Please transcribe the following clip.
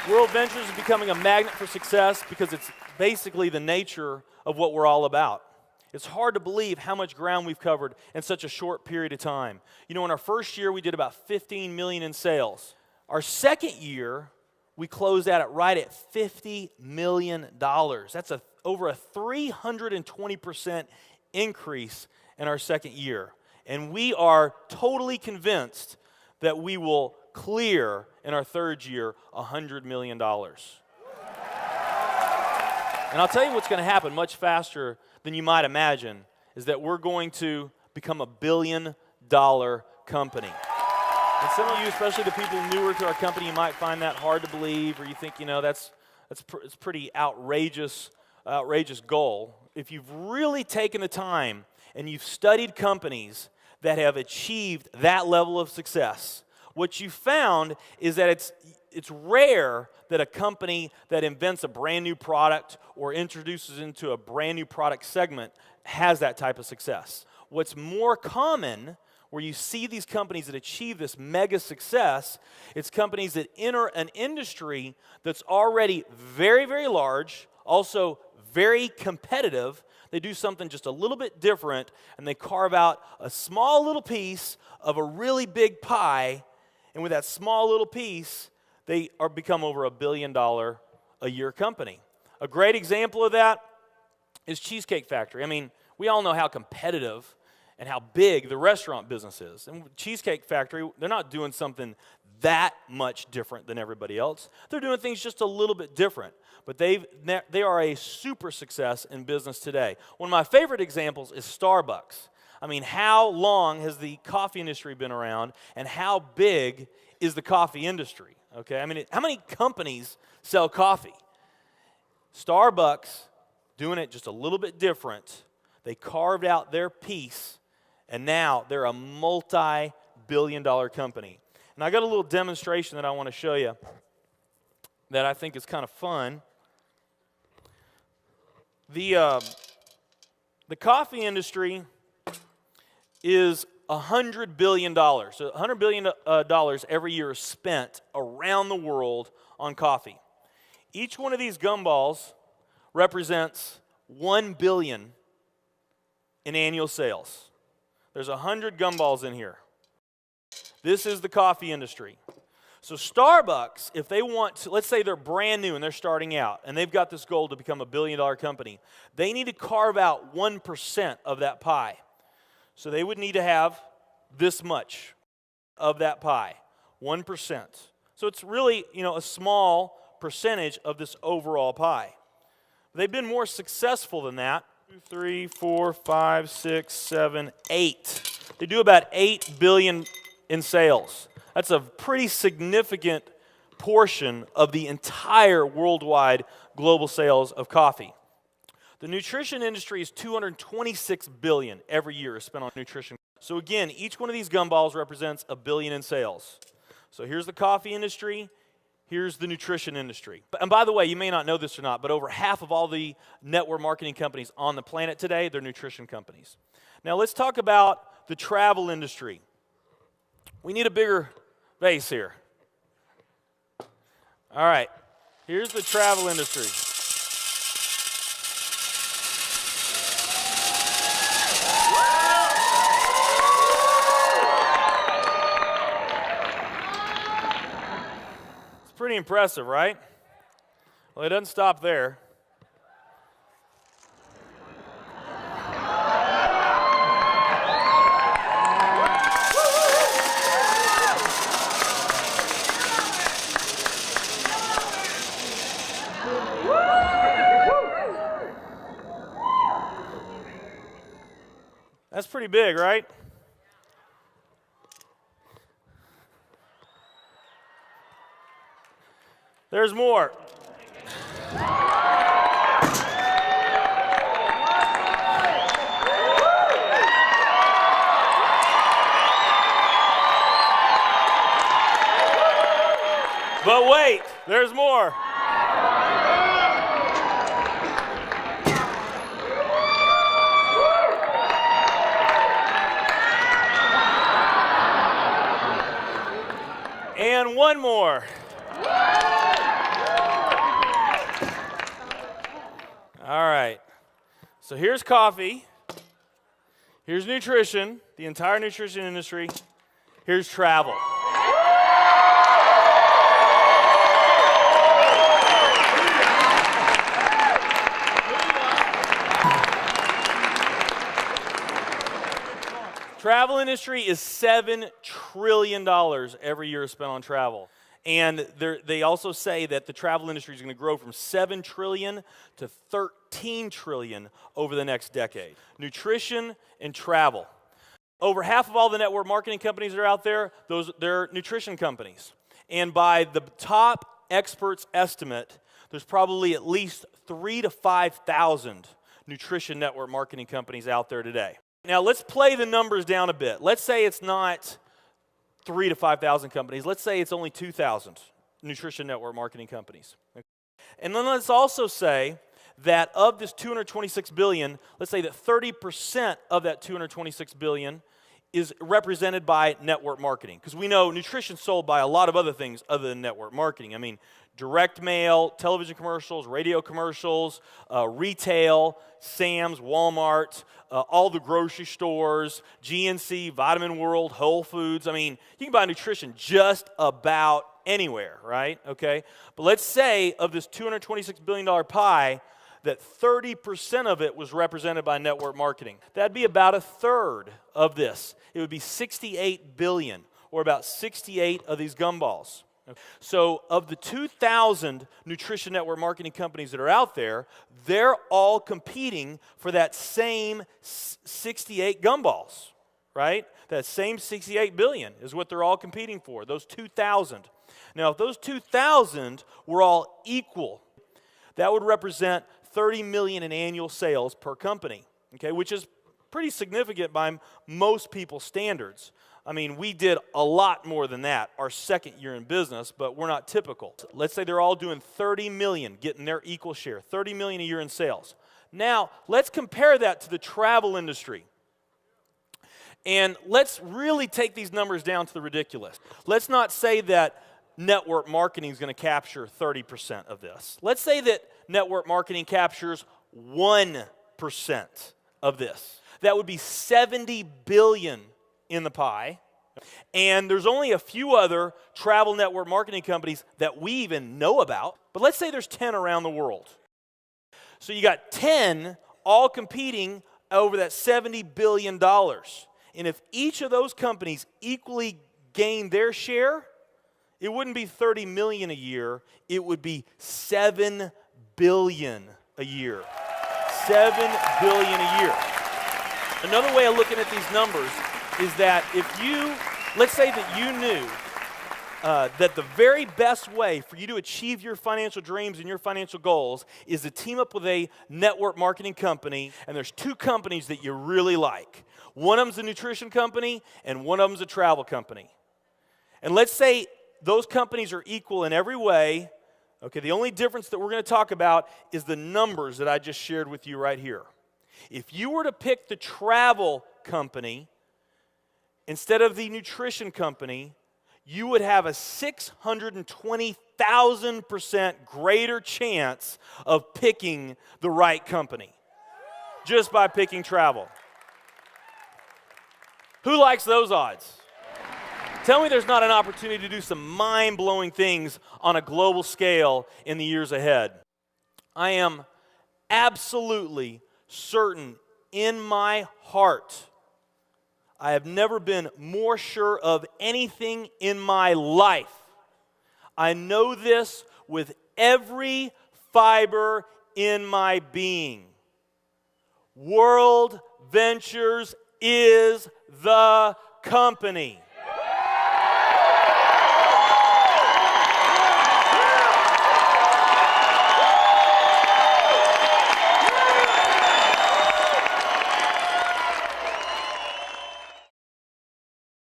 World Ventures is becoming a magnet for success because it's basically the nature of what we're all about. It's hard to believe how much ground we've covered in such a short period of time. You know, in our first year, we did about 15 million in sales. Our second year, we closed out at right at $50 million. That's over a 320% increase in our second year. And we are totally convinced that we will clear in our third year $100 million. And I'll tell you what's going to happen much faster than you might imagine is that we're going to become $1 billion company. And some of you, especially the people newer to our company, you might find that hard to believe, or you think, you know, it's pretty outrageous goal. If you've really taken the time and you've studied companies that have achieved that level of success, what you found is that it's rare that a company that invents a brand new product or introduces into a brand new product segment has that type of success. What's more common, where you see these companies that achieve this mega success, it's companies that enter an industry that's already very, very large, also very competitive. They do something just a little bit different, and they carve out a small little piece of a really big pie. And with that small little piece, they become over $1 billion a year company. A great example of that is Cheesecake Factory. I mean, we all know how competitive and how big the restaurant business is. And Cheesecake Factory, they're not doing something that much different than everybody else. They're doing things just a little bit different. But they are a super success in business today. One of my favorite examples is Starbucks. I mean, how long has the coffee industry been around, and how big is the coffee industry? Okay, I mean, how many companies sell coffee? Starbucks, doing it just a little bit different, they carved out their piece, and now they're a multi-billion-dollar company. And I got a little demonstration that I want to show you that I think is kind of fun. The coffee industry is $100 billion. So $100 billion every year is spent around the world on coffee. Each one of these gumballs represents $1 billion in annual sales. There's 100 gumballs in here. This is the coffee industry. So Starbucks, if they want to, let's say they're brand new and they're starting out, and they've got this goal to become $1 billion company, they need to carve out 1% of that pie. So they would need to have this much of that pie, 1%. So it's really, you know, a small percentage of this overall pie. They've been more successful than that. 2, 3, 4, 5, 6, 7, 8. They do about $8 billion in sales. That's a pretty significant portion of the entire worldwide global sales of coffee. The nutrition industry is $226 billion every year is spent on nutrition. So again, each one of these gumballs represents $1 billion in sales. So here's the coffee industry, here's the nutrition industry. And by the way, you may not know this or not, but over half of all the network marketing companies on the planet today, they're nutrition companies. Now let's talk about the travel industry. We need a bigger base here. All right, here's the travel industry. Pretty impressive, right? Well, it doesn't stop there. That's pretty big, right? There's more. But wait, there's more. And one more. All right. So here's coffee. Here's nutrition, the entire nutrition industry. Here's travel. Travel industry is $7 trillion every year spent on travel. And they also say that the travel industry is going to grow from $7 trillion to $13 trillion over the next decade. Nutrition and travel. Over half of all the network marketing companies that are out there, they're nutrition companies. And by the top experts' estimate, there's probably at least 3,000 to 5,000 nutrition network marketing companies out there today. Now, let's play the numbers down a bit. Let's say it's not 3,000 to 5,000 companies. Let's say it's only 2,000 nutrition network marketing companies. And then let's also say that of this $226 billion, let's say that 30% of that $226 billion is represented by network marketing. Because we know nutrition's sold by a lot of other things other than network marketing. I mean, direct mail, television commercials, radio commercials, retail, Sam's, Walmart, all the grocery stores, GNC, Vitamin World, Whole Foods. I mean, you can buy nutrition just about anywhere, right? Okay? But let's say of this $226 billion pie, that 30% of it was represented by network marketing. That'd be about a third of this. It would be 68 billion, or about 68 of these gumballs. So of the 2,000 nutrition network marketing companies that are out there, they're all competing for that same 68 gumballs, right? That same 68 billion is what they're all competing for, those 2,000. Now, if those 2,000 were all equal, that would represent 30 million in annual sales per company, okay, which is pretty significant by most people's standards. I mean, we did a lot more than that our second year in business, but we're not typical. Let's say they're all doing 30 million, getting their equal share, 30 million a year in sales. Now, let's compare that to the travel industry. And let's really take these numbers down to the ridiculous. Let's not say that network marketing is going to capture 30% of this. Let's say that network marketing captures 1% of this. That would be 70 billion in the pie. And there's only a few other travel network marketing companies that we even know about. But let's say there's 10 around the world. So you got 10 all competing over that $70 billion. And if each of those companies equally gain their share, it wouldn't be 30 million a year, it would be 7 billion a year. 7 billion a year. Another way of looking at these numbers is that if you, let's say that you knew that the very best way for you to achieve your financial dreams and your financial goals is to team up with a network marketing company, and there's two companies that you really like. One of them's a nutrition company, and one of them's a travel company. And let's say those companies are equal in every way. Okay, the only difference that we're going to talk about is the numbers that I just shared with you right here. If you were to pick the travel company instead of the nutrition company, you would have a 620,000% greater chance of picking the right company just by picking travel. Who likes those odds? Tell me there's not an opportunity to do some mind-blowing things on a global scale in the years ahead. I am absolutely certain in my heart, I have never been more sure of anything in my life. I know this with every fiber in my being. World Ventures is the company.